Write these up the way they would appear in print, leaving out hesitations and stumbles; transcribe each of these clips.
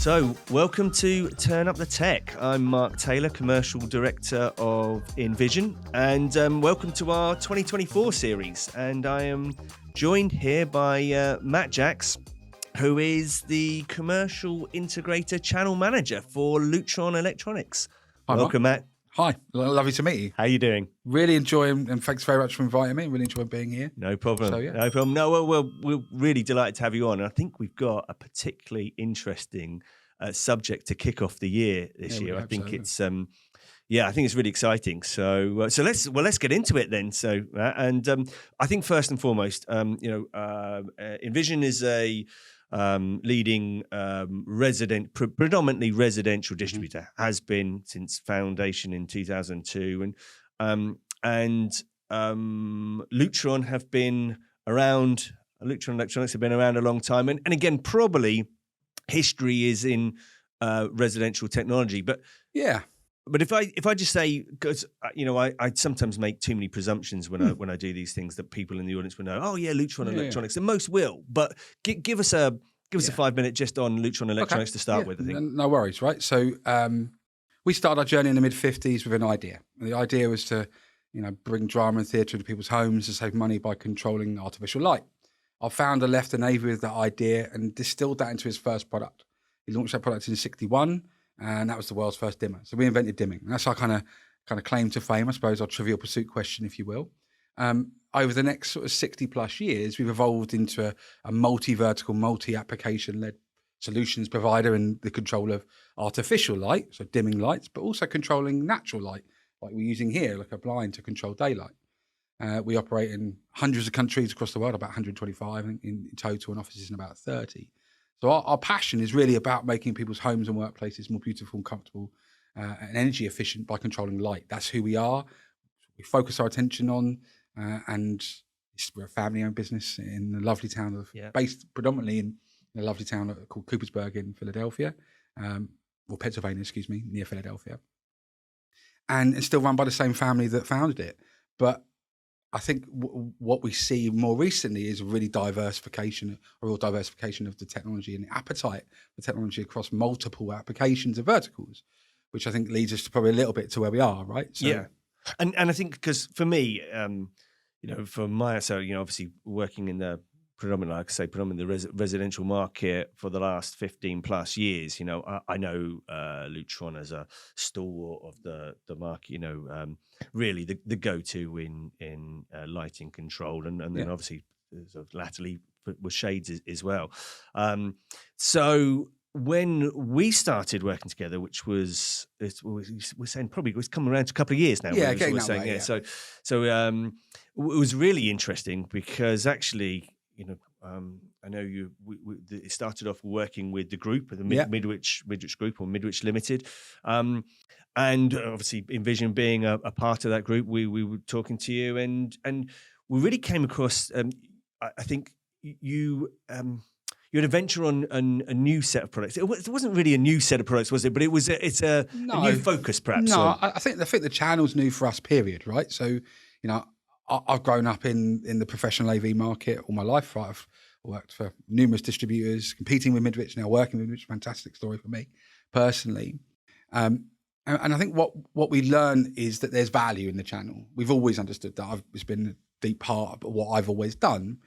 So, welcome to Turn Up the Tech. I'm Mark Taylor, Commercial Director of Invision, and welcome to our 2024 series. And I am joined here by Matt Jacks, who is the Commercial Integrator Channel Manager for Lutron Electronics. Hi, Welcome, Mark. Matt. Hi, lovely to meet you. How you doing? Really enjoying, and thanks very much for inviting me. Really enjoy being here. No problem. So, yeah. No problem. No, well, we're really delighted to have you on. And I think we've got a particularly interesting subject to kick off the year this year. I think it's I think it's really exciting. So let's get into it then. So I think first and foremost, Invision is a leading predominantly residential distributor, has been since foundation in 2002, and Lutron have been around. Lutron Electronics have been around a long time, and again, probably history is in residential technology, but yeah. But if I just say, because I sometimes make too many presumptions when I do these things that people in the audience will know. Oh yeah, Lutron Electronics, and most will. But give us a 5-minute just on Lutron Electronics to start with. I think no worries, right? So we started our journey in the mid-50s with an idea. And the idea was to bring drama and theatre into people's homes to save money by controlling artificial light. Our founder left the Navy with that idea and distilled that into his first product. He launched that product in 1961. And that was the world's first dimmer. So we invented dimming. And that's our kind of claim to fame, I suppose, our trivial pursuit question, if you will. Over the next sort of 60 plus years, we've evolved into a multi-vertical, multi-application-led solutions provider in the control of artificial light, so dimming lights, but also controlling natural light, like we're using here, like a blind to control daylight. We operate in hundreds of countries across the world, about 125 in total, and offices in about 30. So our passion is really about making people's homes and workplaces more beautiful and comfortable and energy efficient by controlling light. That's who we are. We focus our attention on, and we're a family-owned business in the lovely town of, based predominantly in a lovely town called Coopersburg in Philadelphia, or Pennsylvania, near Philadelphia. And it's still run by the same family that founded it. But I think what we see more recently is a real diversification of the technology and the appetite for technology across multiple applications and verticals, which I think leads us to probably a little bit to where we are, right? So, yeah, and I think because for me, obviously working in the predominantly the residential market for the last 15 plus years, I know Lutron as a stalwart of the market, really the go-to in lighting control, and then obviously sort of latterly with shades as well. So when we started working together, which we're saying probably was coming around to a couple of years now. Yeah, getting that way, So it was really interesting because actually, I know it started off working with the group, the Midwich Group or Midwich Limited, and obviously Invision being a part of that group, we were talking to you, and we really came across. I think you had a venture on a new set of products. It wasn't really a new set of products, was it? But it's a new focus, perhaps. No, I think the channel's new for us. Period. Right. So I've grown up in the professional AV market all my life. Right? I've worked for numerous distributors, competing with Midwich, now working with Midwich. Fantastic story for me personally. And I think what we learn is that there's value in the channel. We've always understood that. It's been a deep part of what I've always done.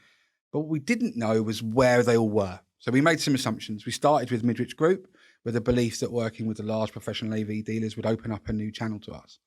But what we didn't know was where they all were. So we made some assumptions. We started with Midwich Group with the belief that working with the large professional AV dealers would open up a new channel to us.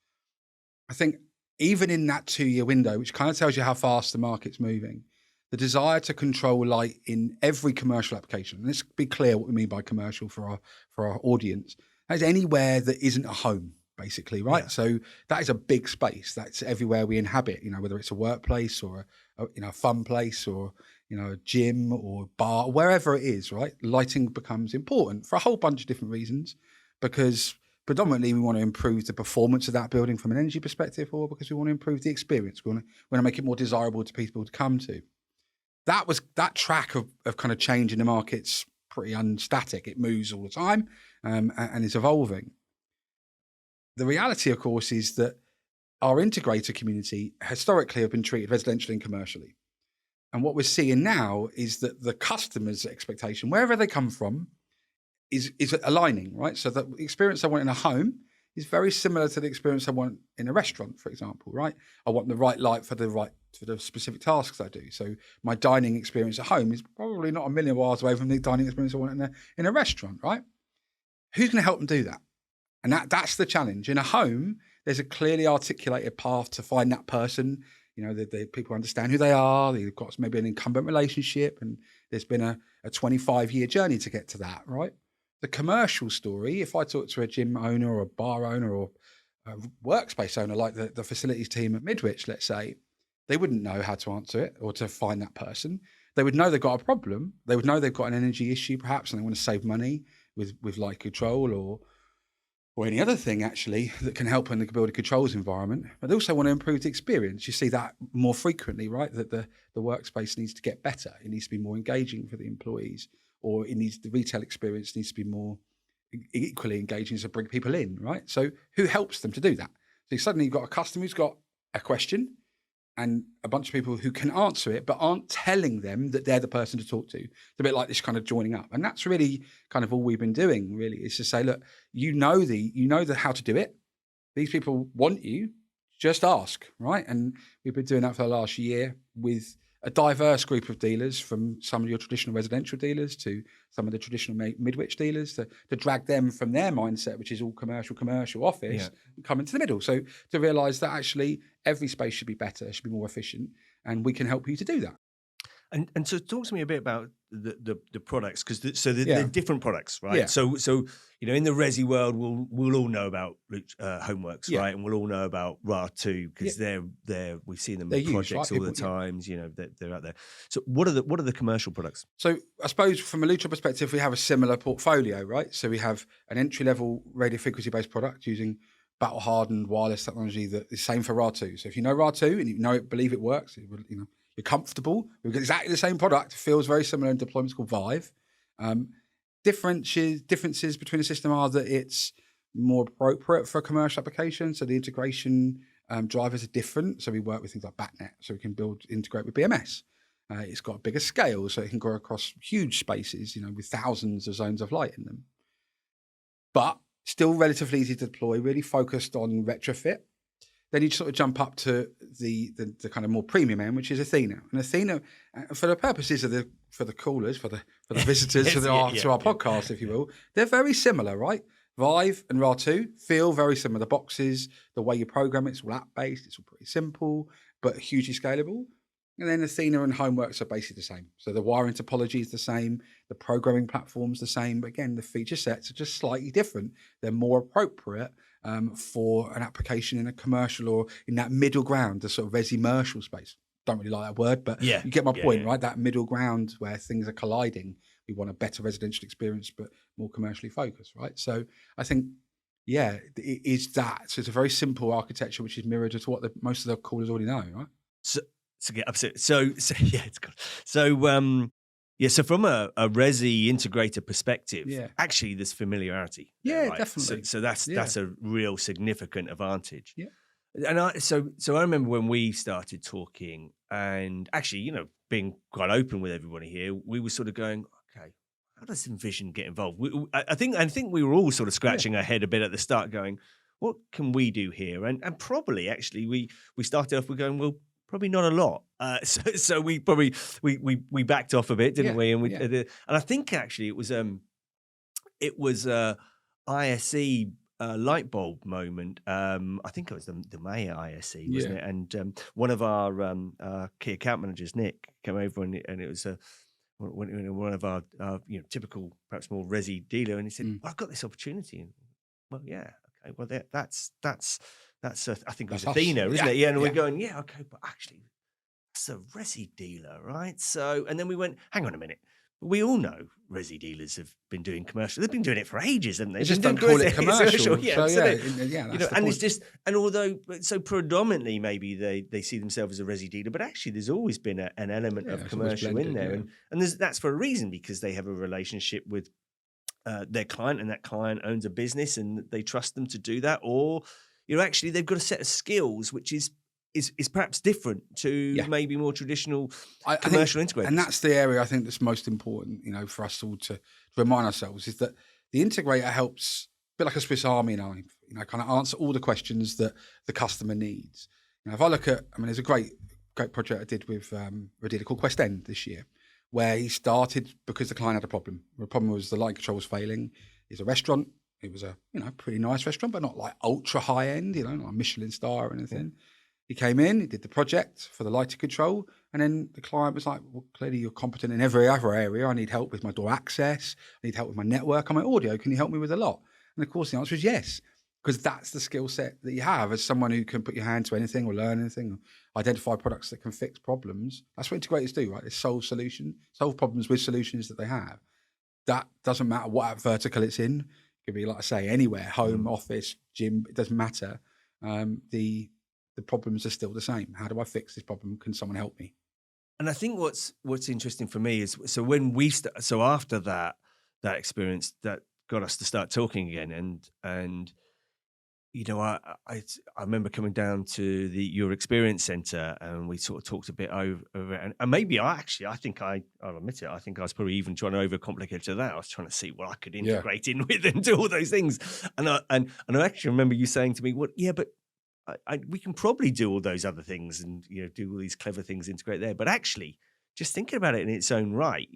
I think even in that 2-year window, which kind of tells you how fast the market's moving, the desire to control light in every commercial application, and let's be clear what we mean by commercial for our audience, that is anywhere that isn't a home, basically, right? Yeah. So that is a big space. That's everywhere we inhabit, whether it's a workplace or a fun place or a gym or bar, wherever it is, right? Lighting becomes important for a whole bunch of different reasons, because predominantly we want to improve the performance of that building from an energy perspective, or because we want to improve the experience. We want to make it more desirable to people to come to. That track of kind of change in the market's pretty unstatic. It moves all the time and is evolving. The reality, of course, is that our integrator community historically have been treated residentially and commercially. And what we're seeing now is that the customer's expectation, wherever they come from, is aligning, right? So the experience I want in a home is very similar to the experience I want in a restaurant, for example, right? I want the right light for the specific tasks I do. So my dining experience at home is probably not a million miles away from the dining experience I want in a restaurant, right? Who's going to help them do that? And that's the challenge. In a home, there's a clearly articulated path to find that person. You know, the people understand who they are. They've got maybe an incumbent relationship, and there's been a 25-year journey to get to that, right? The commercial story, if I talk to a gym owner or a bar owner or a workspace owner, like the facilities team at Midwich, let's say, they wouldn't know how to answer it or to find that person. They would know they've got a problem. They would know they've got an energy issue perhaps, and they want to save money with light control or any other thing actually that can help in the build a controls environment. But they also want to improve the experience. You see that more frequently, right? That the workspace needs to get better. It needs to be more engaging for the employees, or the retail experience needs to be more equally engaging to bring people in, right? So who helps them to do that? So suddenly you've got a customer who's got a question and a bunch of people who can answer it, but aren't telling them that they're the person to talk to. It's a bit like this kind of joining up. And that's really kind of all we've been doing, really, is to say, look, you know how to do it. These people want you, just ask, right? And we've been doing that for the last year with a diverse group of dealers, from some of your traditional residential dealers to some of the traditional Midwich dealers, to drag them from their mindset, which is all commercial office, and come into the middle. So to realise that actually every space should be better, should be more efficient, and we can help you to do that. And so talk to me a bit about the products, because they're different products, right? Yeah. So you know, in the resi world, we'll all know about Homeworks, right? And we'll all know about RA2 because they're we've seen them in projects all the times. You know, they're out there. So what are the commercial products? So I suppose from a Lutron perspective, we have a similar portfolio, right? So we have an entry level radio frequency based product using battle hardened wireless technology that is same for RA2. So if you know RA2 and you believe it works, you're comfortable. We've got exactly the same product. It feels very similar in deployments called Vive. Differences between the system are that it's more appropriate for a commercial application. So the integration drivers are different. So we work with things like BATnet, so we can integrate with BMS. It's got a bigger scale, so it can go across huge spaces, with thousands of zones of light in them. But still relatively easy to deploy, really focused on retrofit. Then you sort of jump up to the kind of more premium end, which is Athena. And Athena, for the purposes of for the callers, for the visitors to our podcast, if you will, they're very similar, right? Vive and RA2 feel very similar. The boxes, the way you program it's all app-based, it's all pretty simple, but hugely scalable. And then Athena and Homeworks are basically the same. So the wiring topology is the same, the programming platform's the same, but again, the feature sets are just slightly different. They're more appropriate for an application in a commercial or in that middle ground, the sort of resi-mercial space. Don't really like that word, but you get my point, right? That middle ground where things are colliding. We want a better residential experience, but more commercially focused, right? So I think, it is that. So it's a very simple architecture, which is mirrored to what most of the callers already know, right? So from a resi integrator perspective, actually there's familiarity. Yeah, right? definitely. So that's a real significant advantage. Yeah. And I remember when we started talking, and actually, being quite open with everybody here, we were sort of going, okay, how does Invision get involved? I think we were all sort of scratching our head a bit at the start, going, what can we do here? And probably actually we started off with going, well, probably not a lot. So we probably we backed off a bit, didn't we? And and I think actually it was ISE light bulb moment. I think it was the May ISE, wasn't it? And one of our key account managers, Nick, came over and it was one of our typical, perhaps more resi dealer, and he said, well, I've got this opportunity. And, well, yeah, okay, well that's I think it was Athena, isn't it? Yeah, and we're going, okay, but actually, that's a resi dealer, right? So, and then we went, hang on a minute. We all know resi dealers have been doing commercial. They've been doing it for ages, haven't they? Just don't call it commercial. And it's just, and although so predominantly maybe they see themselves as a resi dealer, but actually there's always been an element of commercial in there, and that's for a reason, because they have a relationship with their client, and that client owns a business, and they trust them to do that, or actually they've got a set of skills which is perhaps different to maybe more traditional commercial integrators. And that's the area I think that's most important, for us all to remind ourselves, is that the integrator helps, a bit like a Swiss Army knife, kind of answer all the questions that the customer needs. If I look at, there's a great project I did with Radida called Quest End this year, where he started because the client had a problem. The problem was the light control was failing. It's a restaurant. It was a pretty nice restaurant, but not like ultra high end, not a Michelin star or anything. He came in, he did the project for the lighting control, and then the client was like, well, clearly you're competent in every other area. I need help with my door access. I need help with my network and my audio. Can you help me with a lot? And of course the answer is yes, because that's the skill set that you have as someone who can put your hand to anything or learn anything, or identify products that can fix problems. That's what integrators do, right? They solve problems with solutions that they have. That doesn't matter what vertical it's in. It could be, like I say, anywhere, home, office, gym, it doesn't matter. The problems are still the same. How do I fix this problem? Can someone help me? And I think what's interesting for me is, so when so after that experience, that got us to start talking again, and I remember coming down to your experience center, and we sort of talked a bit over it, and maybe I'll admit it, I think I was probably even trying to overcomplicate it to that. I was trying to see what I could integrate in with and do all those things, and I actually remember you saying to me, "Well, yeah, but we can probably do all those other things and do all these clever things, integrate there, but actually just thinking about it in its own right,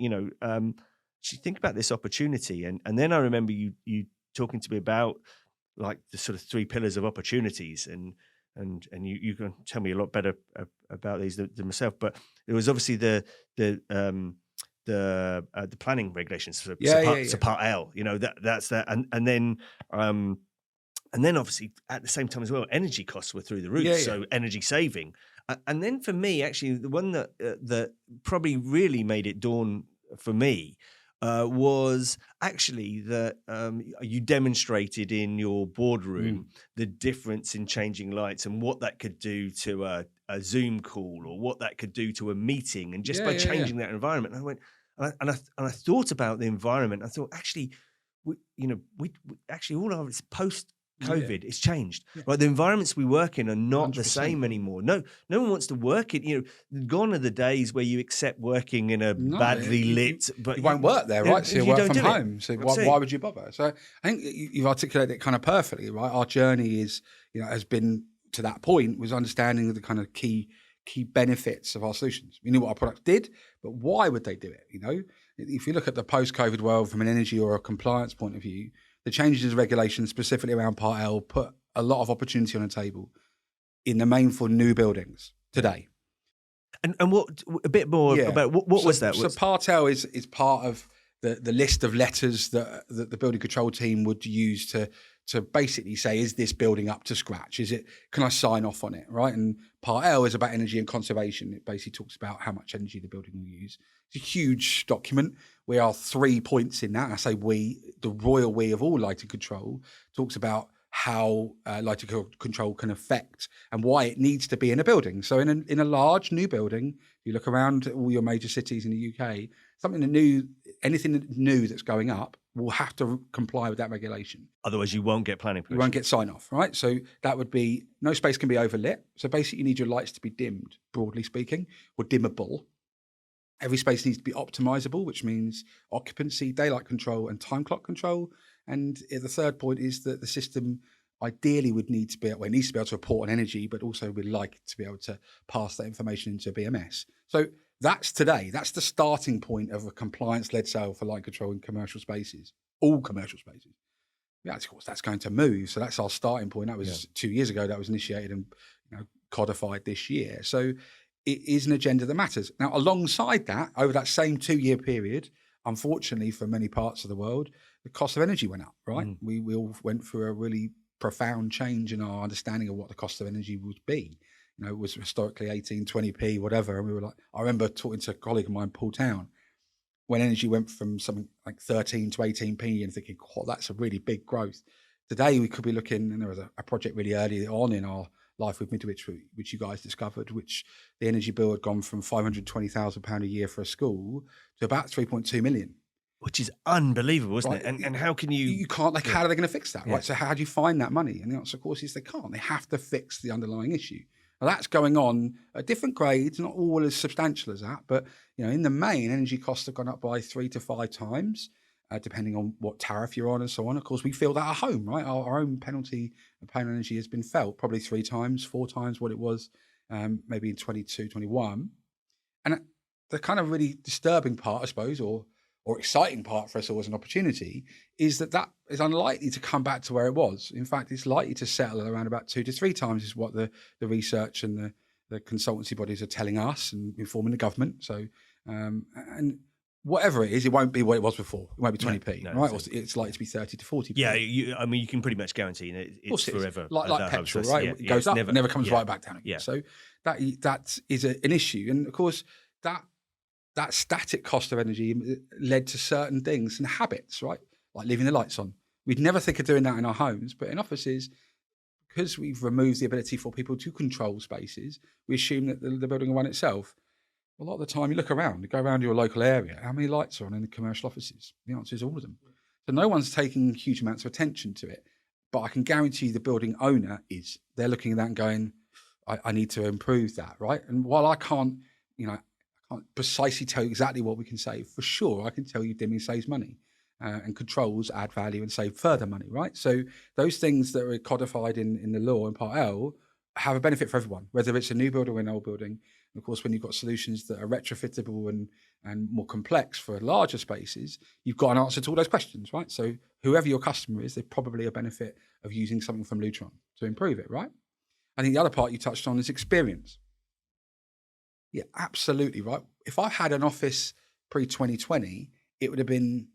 think about this opportunity." And then I remember you talking to me about like the sort of 3 pillars of opportunities, and you can tell me a lot better about these than myself. But it was obviously the planning regulations, so Part L, that's that, and then obviously at the same time as well, energy costs were through the roof, so energy saving. And then for me, actually, the one that probably really made it dawn for me was actually that you demonstrated in your boardroom the difference in changing lights and what that could do to a Zoom call, or what that could do to a meeting, and just by changing that environment. And I went, and I thought about the environment. I thought, actually, we actually all of it's post-COVID, it's changed. Right, the environments we work in are not 100%. The same anymore. No one wants to work in. Gone are the days where you accept working in a badly lit. But you won't work there, right? So you work from home. So why would you bother? So I think you've articulated it kind of perfectly, right? Our journey has been to that point, was understanding the kind of key benefits of our solutions. We knew what our products did, but why would they do it? If you look at the post-COVID world from an energy or a compliance point of view, the changes in regulations specifically around Part L put a lot of opportunity on the table in the main for new buildings today. And what a bit more about what was that? So Part L is part of the list of letters that the building control team would use to basically say, is this building up to scratch? Can I sign off on it, right? And Part L is about energy and conservation. It basically talks about how much energy the building will use. It's a huge document. We are 3 points in that. I say the royal we of all lighting control talks about how lighting control can affect and why it needs to be in a building. So in a large new building, you look around all your major cities in the UK, anything new that's going up will have to comply with that regulation. Otherwise you won't get planning permission. You won't get sign off, right? So that would be, no space can be overlit. So basically you need your lights to be dimmed, broadly speaking, or dimmable. Every space needs to be optimizable, which means occupancy, daylight control, and time clock control. And the third point is that the system ideally needs to be able to report on energy, but also we'd like to be able to pass that information into a BMS. So that's today. That's the starting point of a compliance-led sale for light control in commercial spaces, all commercial spaces. Yeah, of course, that's going to move. So that's our starting point. That was 2 years ago. That was initiated and codified this year. So it is an agenda that matters. Now, alongside that, over that same 2-year period, unfortunately for many parts of the world, the cost of energy went up, right? We all went through a really profound change in our understanding of what the cost of energy would be. It was historically 18, 20p, whatever. And we were like, I remember talking to a colleague of mine, Paul Town, when energy went from something like 13 to 18p and thinking, that's a really big growth. Today, we could be looking, and there was a project really early on in our life with Midwich, which you guys discovered, which the energy bill had gone from £520,000 a year for a school to about 3.2 million. Which is unbelievable, isn't it? And how can you... You can't, how are they going to fix that, right? So how do you find that money? And the answer, of course, is they can't. They have to fix the underlying issue. Now, that's going on at different grades, not all as substantial as that, but in the main, energy costs have gone up by 3 to 5 times. depending on what tariff you're on and so on. Of course, we feel that at home, right? Our own penalty of paying energy has been felt probably 3 times, 4 times what it was maybe in 22, 21. And the kind of really disturbing part, I suppose, or exciting part for us all as an opportunity, is that is unlikely to come back to where it was. In fact, it's likely to settle at around about 2 to 3 times is what the research and the consultancy bodies are telling us and informing the government. So, and whatever it is, it won't be what it was before. It won't be 20p, right? Or it's likely to be 30 to 40p. Yeah, I mean, you can pretty much guarantee it's forever. Like petrol, right? It goes up, never comes right back down again. Yeah. So that is an issue. And of course, that static cost of energy led to certain things and habits, right? Like leaving the lights on. We'd never think of doing that in our homes, but in offices, because we've removed the ability for people to control spaces, we assume that the building will run itself. A lot of the time you look around, you go around your local area, how many lights are on in the commercial offices? The answer is all of them. So no one's taking huge amounts of attention to it, but I can guarantee the building owner is. They're looking at that and going, I need to improve that, right? And while I can't precisely tell you exactly what we can save, for sure, I can tell you dimming saves money and controls add value and save further money, right? So those things that are codified in the law in Part L have a benefit for everyone, whether it's a new building or an old building. And of course, when you've got solutions that are retrofittable and more complex for larger spaces, you've got an answer to all those questions, right? So whoever your customer is, there's probably a benefit of using something from Lutron to improve it, right? I think the other part you touched on is experience. Yeah, absolutely, right? If I had an office pre-2020, it would have been,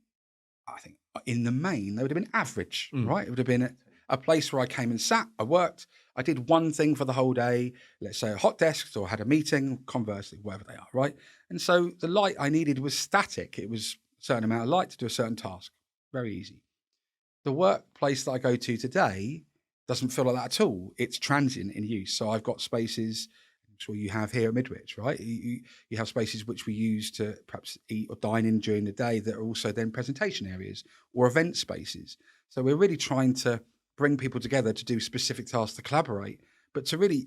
I think, in the main, they would have been average, right? It would have been a place where I came and sat, I worked, I did one thing for the whole day, let's say a hot desk or had a meeting, conversely, wherever they are, right? And so the light I needed was static. It was a certain amount of light to do a certain task. Very easy. The workplace that I go to today doesn't feel like that at all. It's transient in use. So I've got spaces, I'm sure you have here at Midwich, right? You have spaces which we use to perhaps eat or dine in during the day that are also then presentation areas or event spaces. So we're really trying to bring people together to do specific tasks, to collaborate, but to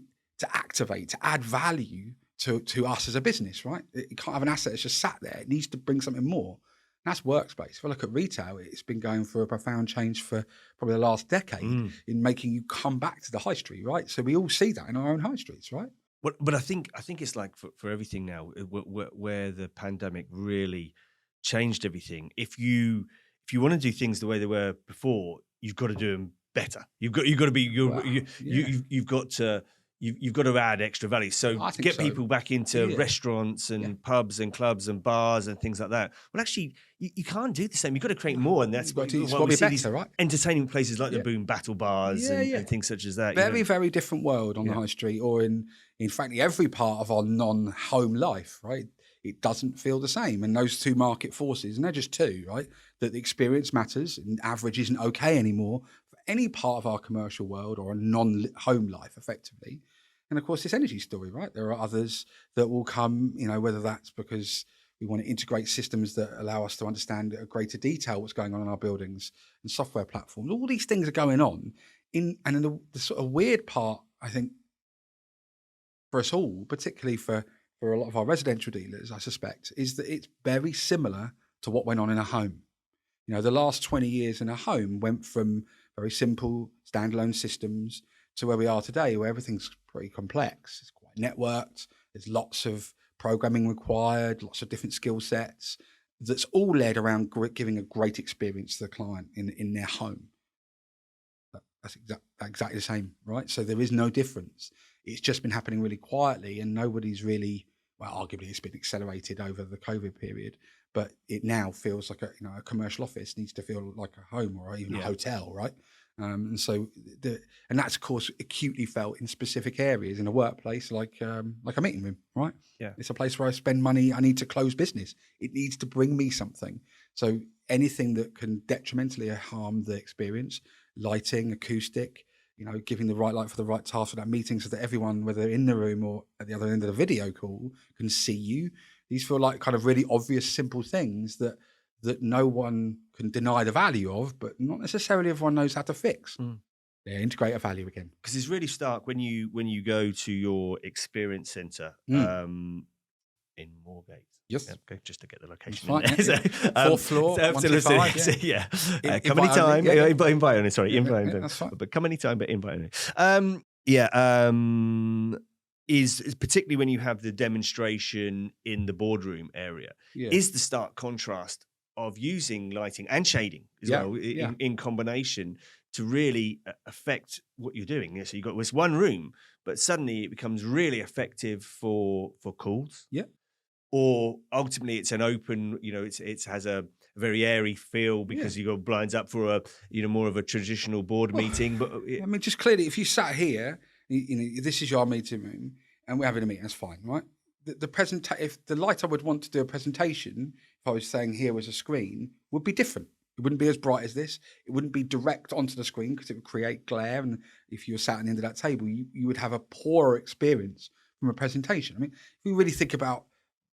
activate, to add value to us as a business, right? You can't have an asset that's just sat there. It needs to bring something more. And that's workspace. If I look at retail, it's been going through a profound change for probably the last decade in making you come back to the high street, right? So we all see that in our own high streets, right? But I think it's like for everything now, where the pandemic really changed everything. If you want to do things the way they were before, you've got to do them better. You've got to be you've got to add extra value. So get people back into restaurants and pubs and clubs and bars and things like that. Well, actually, you can't do the same. You've got to create more, and that's what we see these entertaining places like the Boom Battle bars and things such as that. Very, very different world on the high street, or in frankly every part of our non-home life, right? It doesn't feel the same. And those two market forces, and they're just two, right? That the experience matters and average isn't okay anymore for any part of our commercial world or a non-home life effectively. And of course, this energy story, right? There are others that will come, whether that's because we want to integrate systems that allow us to understand at greater detail what's going on in our buildings and software platforms. All these things are going on. And the sort of weird part, I think, for us all, particularly for a lot of our residential dealers, I suspect, is that it's very similar to what went on in a home. The last 20 years in a home went from very simple standalone systems to where we are today, where everything's pretty complex. It's quite networked. There's lots of programming required, lots of different skill sets. That's all led around giving a great experience to the client in their home. That's exactly the same, right? So there is no difference. It's just been happening really quietly, and nobody's really, well, arguably it's been accelerated over the COVID period, but it now feels like a commercial office needs to feel like a home or even a hotel, right? And so, and that's of course acutely felt in specific areas in a workplace, like a meeting room, right? Yeah, it's a place where I spend money. I need to close business. It needs to bring me something. So anything that can detrimentally harm the experience, lighting, acoustic, giving the right light for the right task for that meeting, so that everyone, whether in the room or at the other end of the video call, can see you. These feel like kind of really obvious, simple things that no one can deny the value of, but not necessarily everyone knows how to fix. They integrate a value again. Because it's really stark when you go to your experience center. in Moorgate. Yes. Okay, just to get the location Fine, in there. yeah. Fourth floor, 125, yeah. Invite Come anytime. only, yeah. Invite only. Sorry, invite only. That's fine. But come anytime, but invite only. Is particularly when you have the demonstration in the boardroom area, is the stark contrast of using lighting and shading as well in combination to really affect what you're doing. So you've got this one room, but suddenly it becomes really effective for calls. Yeah. Or ultimately it's an open, it has a very airy feel because you got blinds up for a, more of a traditional board meeting. But I mean, just clearly, if you sat here, this is your meeting room and we're having a meeting, that's fine, right? If the light I would want to do a presentation, if I was saying here was a screen, would be different. It wouldn't be as bright as this. It wouldn't be direct onto the screen because it would create glare. And if you were sat at the end of that table, you would have a poorer experience from a presentation. I mean, if we really think about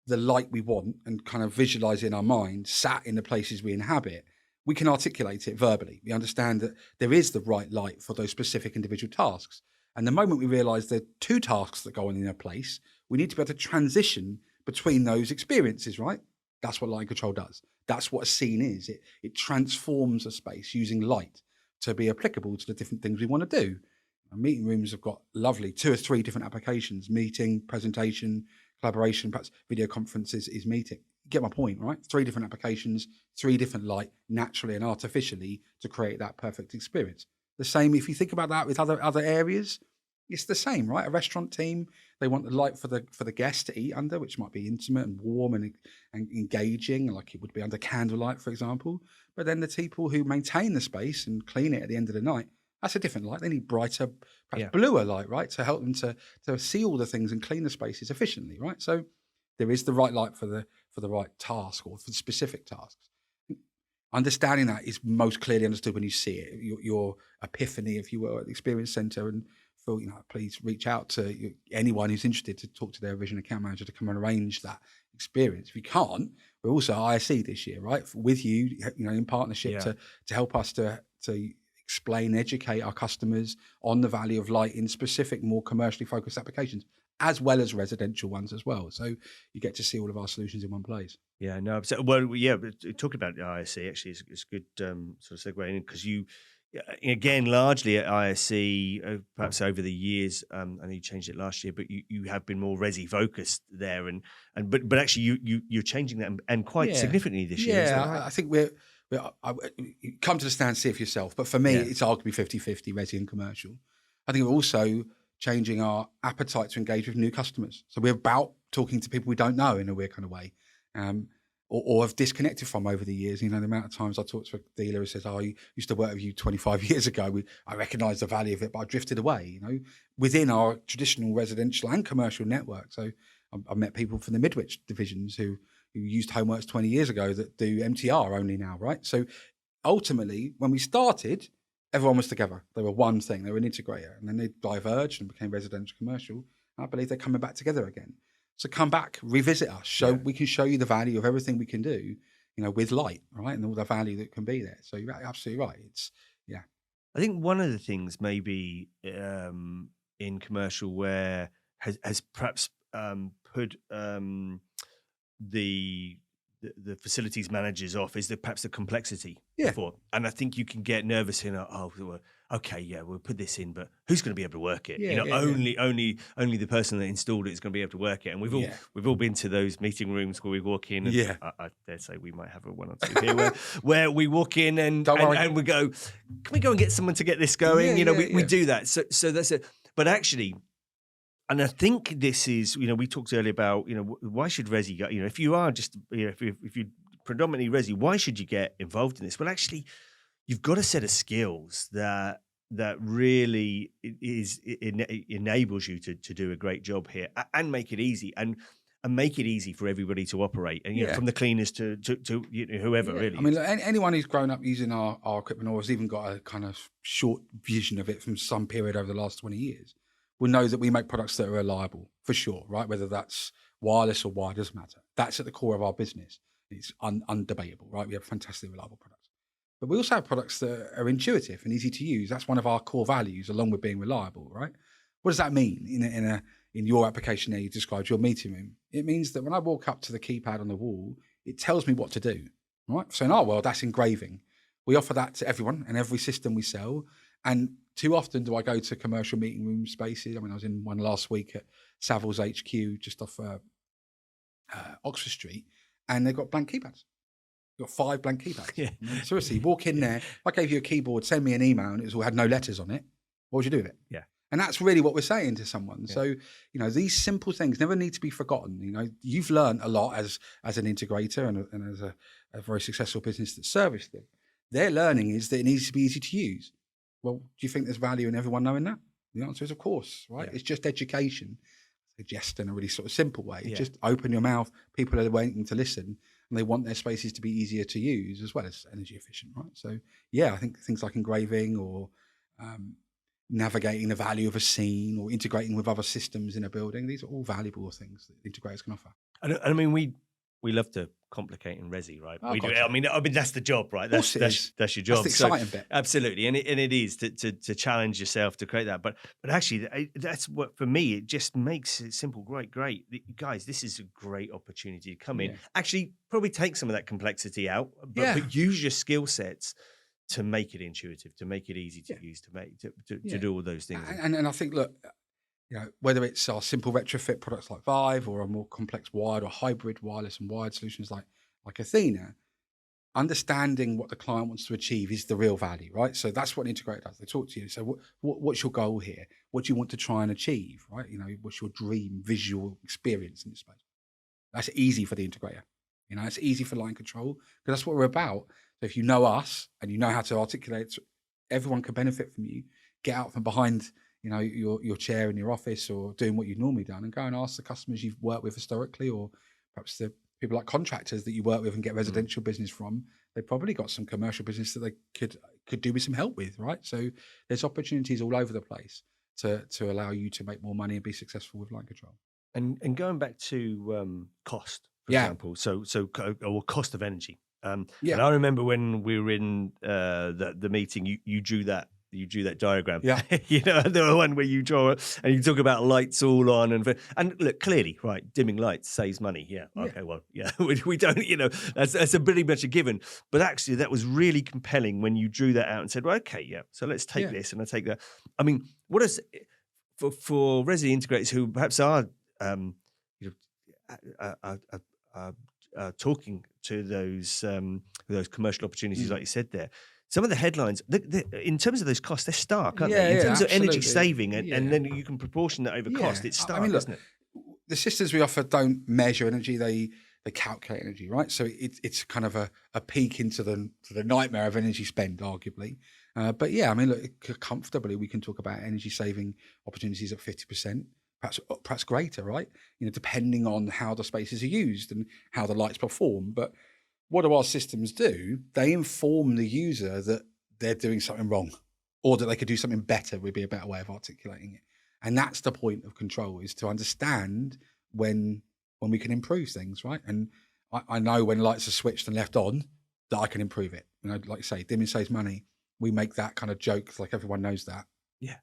the light we want and kind of visualize in our mind, sat in the places we inhabit, we can articulate it verbally. We understand that there is the right light for those specific individual tasks. And the moment we realize there are two tasks that go on in a place, we need to be able to transition between those experiences, right? That's what light control does. That's what a scene is. It transforms a space using light to be applicable to the different things we want to do. Our meeting rooms have got lovely 2 or 3 different applications: meeting, presentation, collaboration, perhaps video conferences is meeting. You get my point, right? 3 different applications, 3 different light, naturally and artificially, to create that perfect experience. The same if you think about that with other areas, it's the same, right? A restaurant team, they want the light for the guest to eat under, which might be intimate and warm and engaging, like it would be under candlelight, for example. But then the people who maintain the space and clean it at the end of the night, that's a different light. They need brighter, perhaps bluer light, right? To help them to see all the things and clean the spaces efficiently, right? So there is the right light for the right task or for specific tasks. Understanding that is most clearly understood when you see it. Your epiphany, if you will, at the Experience Centre, and feel, please reach out to anyone who's interested to talk to their Vision account manager to come and arrange that experience. If you can't, we're also ISE this year, right? With you, in partnership to help us to explain, educate our customers on the value of light in specific, more commercially focused applications, as well as residential ones as well. So you get to see all of our solutions in one place. Yeah, no. So, well, yeah, but talking about the ISE actually is a good sort of segue in, because you, again, largely at ISE, perhaps over the years, I know you changed it last year, but you have been more resi focused there, but actually you're changing that and quite significantly this year. Yeah, right? I think you come to the stand, see it for yourself. But for me, it's arguably 50-50 resi and commercial. I think we're also changing our appetite to engage with new customers. So we're about talking to people we don't know in a weird kind of way, or have disconnected from over the years. The amount of times I talked to a dealer who says, I used to work with you 25 years ago. I recognise the value of it, but I drifted away, within our traditional residential and commercial network. So I met people from the Midwich divisions who used Homeworks 20 years ago that do MTR only now, right? So ultimately, when we started, everyone was together. They were one thing. They were an integrator. And then they diverged and became residential commercial. I believe they're coming back together again. So come back, revisit us. We can show you the value of everything we can do, with light, right? And all the value that can be there. So you're absolutely right. I think one of the things maybe in commercial where has perhaps put the facilities managers off is perhaps the complexity before. And I think you can get nervous in, we'll put this in, but who's going to be able to work it? Only the person that installed it is going to be able to work it. And we've all been to those meeting rooms where we walk in, and I dare say we might have one or two here where we walk in and we go, can we go and get someone to get this going? We do that. So that's it. But actually, and I think this is, we talked earlier about, why should resi go, if you are just, if you're predominantly resi, why should you get involved in this? Well, actually, you've got a set of skills that really enables you to do a great job here and make it easy and make it easy for everybody to operate. And, from the cleaners to whoever really. I mean, anyone who's grown up using our equipment or has even got a kind of short vision of it from some period over the last 20 years, will know that we make products that are reliable, for sure, right? Whether that's wireless or wired, doesn't matter. That's at the core of our business. It's undebatable, right? We have fantastic, reliable products. But we also have products that are intuitive and easy to use. That's one of our core values, along with being reliable, right? What does that mean in your application there? You described your meeting room. It means that when I walk up to the keypad on the wall, it tells me what to do, right? So in our world, that's engraving. We offer that to everyone and every system we sell. And too often do I go to commercial meeting room spaces. I mean, I was in one last week at Savills HQ just off Oxford Street, and they've got blank keypads. You've got 5 blank keypads. Yeah. I mean, seriously, walk in there. If I gave you a keyboard, send me an email, and it had no letters on it, what would you do with it? Yeah. And that's really what we're saying to someone. Yeah. So, these simple things never need to be forgotten. You've learned a lot as an integrator and as a very successful business that serviced them. Their learning is that it needs to be easy to use. Well, do you think there's value in everyone knowing that? The answer is, of course, right? Yeah. It's just education. Suggest in a really sort of simple way. Yeah. Just open your mouth. People are waiting to listen, and they want their spaces to be easier to use as well as energy efficient, right? So, yeah, I think things like engraving or navigating the value of a scene or integrating with other systems in a building, these are all valuable things that integrators can offer. I mean, we love to complicate in resi, right? Oh, we do. I mean, that's the job, right? That's your job. That's the exciting bit. Absolutely, and it is to challenge yourself to create that. But actually, that's what for me. It just makes it simple. Great, guys. This is a great opportunity to come in. Actually, probably take some of that complexity out, but use your skill sets to make it intuitive, to make it easy to use, to do all those things. And I think, look, whether it's our simple retrofit products like Vive or a more complex wired or hybrid wireless and wired solutions like Athena, understanding what the client wants to achieve is the real value, right? So that's what an integrator does. They talk to you. So what's your goal here? What do you want to try and achieve, right? What's your dream visual experience in this space? That's easy for the integrator. It's easy for line control because that's what we're about. So if you know us and you know how to articulate, everyone can benefit from you. Get out from behind, your chair in your office or doing what you've normally done and go and ask the customers you've worked with historically, or perhaps the people like contractors that you work with and get residential business from. They've probably got some commercial business that they could do with some help with, right? So there's opportunities all over the place to allow you to make more money and be successful with line control. And going back to cost, for example, or cost of energy. And I remember when we were in the meeting, you drew that diagram. Yeah. The one where you draw and you talk about lights all on and look, clearly, right, dimming lights saves money. Yeah. Okay, well, we don't, that's a pretty much a given. But actually that was really compelling when you drew that out and said, well, okay, so let's take this and I take that. I mean, what is for resi integrators who perhaps are talking to those commercial opportunities, like you said there. Some of the headlines, in terms of those costs, they're stark, aren't they? In terms of energy saving, and then you can proportion that over cost. It's stark, isn't it? The systems we offer don't measure energy; they calculate energy, right? So it's kind of a peek into the nightmare of energy spend, arguably. But look, comfortably we can talk about energy saving opportunities at 50%. Perhaps greater, right? Depending on how the spaces are used and how the lights perform. But what do our systems do? They inform the user that they're doing something wrong, or that they could do something better would be a better way of articulating it. And that's the point of control, is to understand when we can improve things, right? And I know when lights are switched and left on that I can improve it. Like you say, dimming saves money. We make that kind of joke, like everyone knows that. Yeah.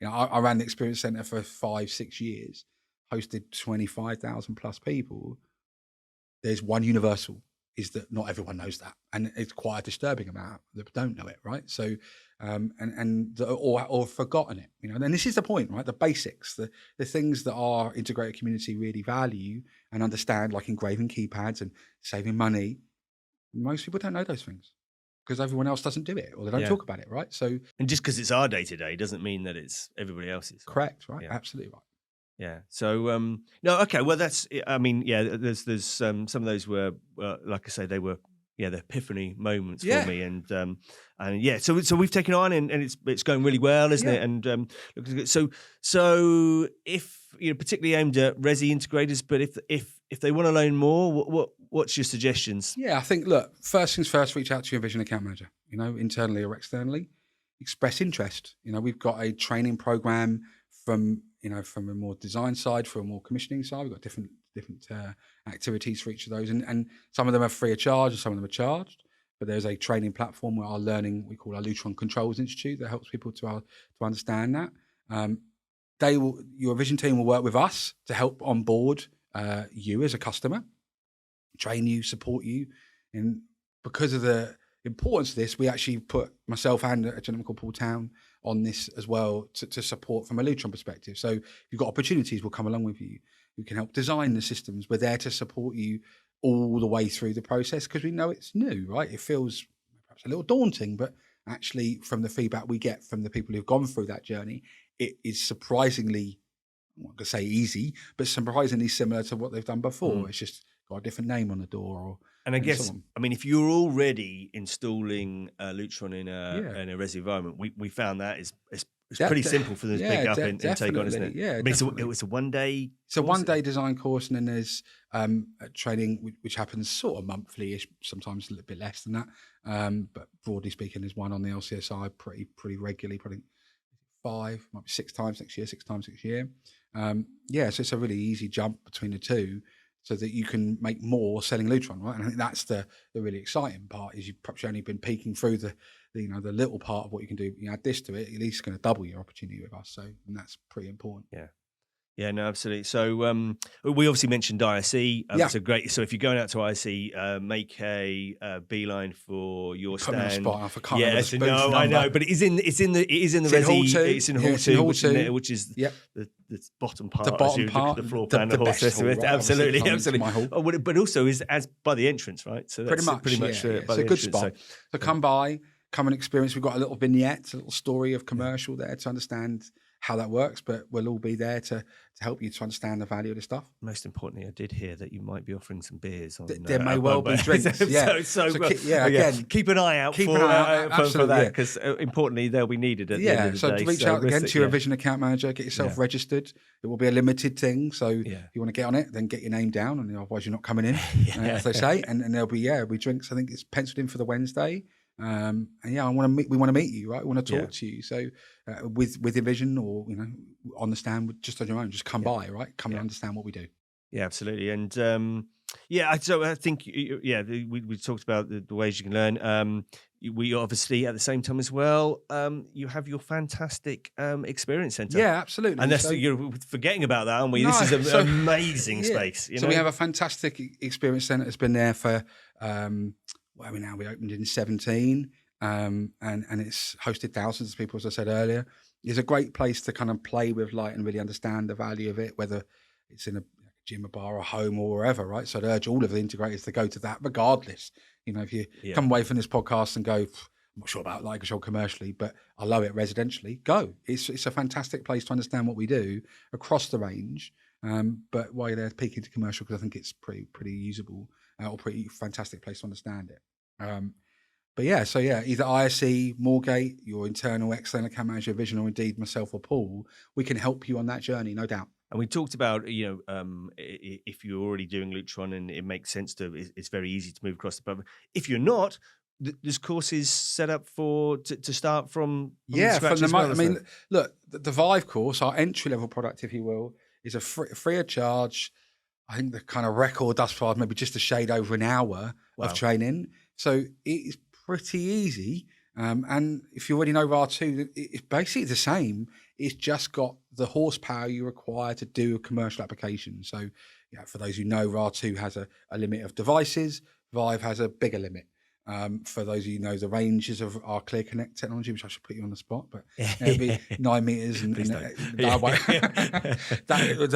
I ran the Experience Centre for 5-6 years, hosted 25,000 plus people. There's one universal, is that not everyone knows that. And it's quite a disturbing amount that don't know it, right? So, or forgotten it, and this is the point, right? The basics, the things that our integrated community really value and understand, like engraving keypads and saving money. Most people don't know those things, because everyone else doesn't do it, or they don't talk about it, right? So, and just because it's our day-to-day doesn't mean that it's everybody else's. Correct, right? Yeah. Absolutely right. Yeah. So, no, okay. Well, that's, I mean, there's some of those were, like I say, they were, the epiphany moments for me. And so we've taken on and it's going really well, isn't it? And, so if, particularly aimed at resi integrators, but if they want to learn more, what's your suggestions? Yeah, I think, look, first things first, reach out to your Invision account manager, internally or externally, express interest. We've got a training program from a more design side, from a more commissioning side. We've got different activities for each of those. And some of them are free of charge and some of them are charged. But there's a training platform where we call our Lutron Controls Institute, that helps people to understand that. Your Vision team will work with us to help onboard you as a customer, train you, support you. And because of the importance of this, we actually put myself and a gentleman called Paul Town on this as well to support from a Lutron perspective. So if you've got opportunities, we'll come along with you. We can help design the systems. We're there to support you all the way through the process because we know it's new, right? It feels perhaps a little daunting, but actually from the feedback we get from the people who've gone through that journey, it is surprisingly, I'm not going to say easy, but surprisingly similar to what they've done before. It's just got a different name on the door. And I guess, I mean, if you're already installing Lutron in a Resi environment, we found that it's pretty simple for them to pick up and take on, isn't it? Yeah, I mean, so it was a one-day. It's a one-day design course, and then there's training which happens sort of monthly-ish, sometimes a little bit less than that. But broadly speaking, there's one on the LCSI pretty regularly, probably 5, might be 6 times next year. So it's a really easy jump between the two, so that you can make more selling Lutron, right? And I think that's the really exciting part, is you've perhaps only been peeking through the little part of what you can do. You add this to it, at least it's going to double your opportunity with us. So, and that's pretty important. Yeah, no, absolutely. So we obviously mentioned ISE. So great. So if you're going out to ISE, make a beeline for your stand. I know, but it is in the Resi. It's in Hall 2, which is the bottom part. The bottom part, the floor plan, the horse rest of it. Absolutely. But also is as by the entrance, right? So that's pretty much it's a good spot. So come by, come and experience. We've got a little vignette, a little story of commercial there to understand how that works, but we'll all be there to help you to understand the value of the stuff. Most importantly, I did hear that you might be offering some beers. There may well be drinks. Again, keep an eye out for that, because importantly, they'll be needed at the end of the day. So reach out again to your Invision account manager, get yourself registered. It will be a limited thing, so if you want to get on it, then get your name down, and otherwise you're not coming in, as they say. And there'll be drinks. I think it's penciled in for the Wednesday. And we want to meet you, right? We want to talk to you. So with Invision, or on the stand, just on your own, just come by, right? Come and understand what we do. Yeah, absolutely. And so I think we talked about the ways you can learn. We obviously at the same time as well, you have your fantastic experience centre. Yeah, absolutely. And you're forgetting about that, aren't we? No, this is an amazing space. So we have a fantastic experience centre. It's been there for where are we now? We opened in 2017, and it's hosted thousands of people, as I said earlier. It's a great place to kind of play with light and really understand the value of it, whether it's in a gym, a bar, a home, or wherever, right? So I'd urge all of the integrators to go to that regardless. If you come away from this podcast and go, I'm not sure about light control commercially, but I love it residentially, go. It's a fantastic place to understand what we do across the range. But while you're there, peek into commercial, because I think it's pretty usable, or pretty fantastic place to understand it. Either ISE, Moorgate, your internal, external account manager, Vision, or indeed myself or Paul, we can help you on that journey, no doubt. And we talked about, if you're already doing Lutron and it makes sense it's very easy to move across the platform. If you're not, there's courses set up to start from scratch as well. I mean, look, the Vive course, our entry level product, if you will, is a free of charge. I think the kind of record thus far is maybe just a shade over an hour of training. So it is pretty easy. And if you already know RAR2, it's basically the same. It's just got the horsepower you require to do a commercial application. So for those who know, RAR2 has a limit of devices. Vive has a bigger limit. For those of you who know the ranges of our Clear Connect technology, which I should put you on the spot, but it'll be 9 meters, and the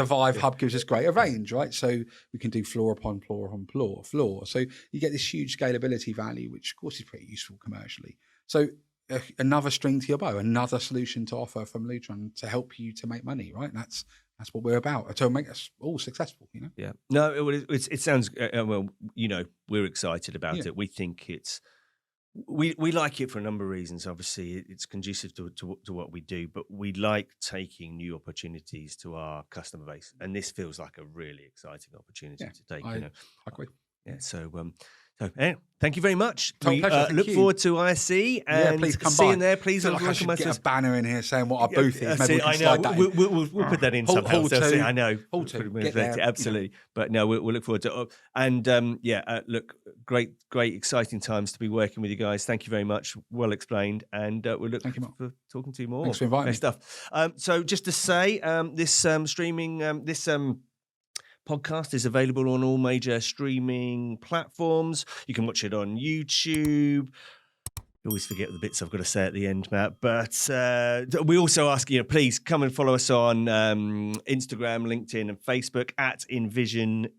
Vive hub gives us greater range, right? So we can do floor upon floor upon floor. So you get this huge scalability value, which of course is pretty useful commercially. So another string to your bow, another solution to offer from Lutron to help you to make money, right? That's what we're about, to make us all successful, Yeah. No, it sounds, we're excited about it. We think we like it for a number of reasons. Obviously, it's conducive to what we do, but we like taking new opportunities to our customer base. And this feels like a really exciting opportunity to take. I agree. Yeah. So thank you very much. We look forward to ISE and please come seeing by. there. Please, I should get a banner in here saying what our booth is. Maybe we can slide that in. We'll put that in somehow. I know. Hall 2. Absolutely. But no, we'll look forward to it. And look, great, exciting times to be working with you guys. Thank you very much. Well explained. And we'll look forward to talking to you more. Thanks for inviting me. Stuff. So just to say, this streaming, this podcast is available on all major streaming platforms. You can watch it on YouTube. I always forget the bits I've got to say at the end, Matt. But we also ask, please come and follow us on Instagram, LinkedIn, and Facebook at Invision_UK.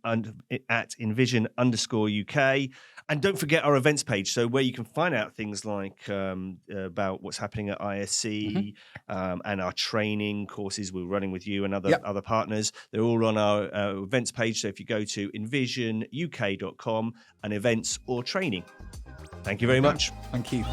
And don't forget our events page, so where you can find out things like about what's happening at ISC and our training courses we're running with you and other partners. They're all on our events page. So if you go to invisionuk.com and events or training. Thank you very much. Thank you.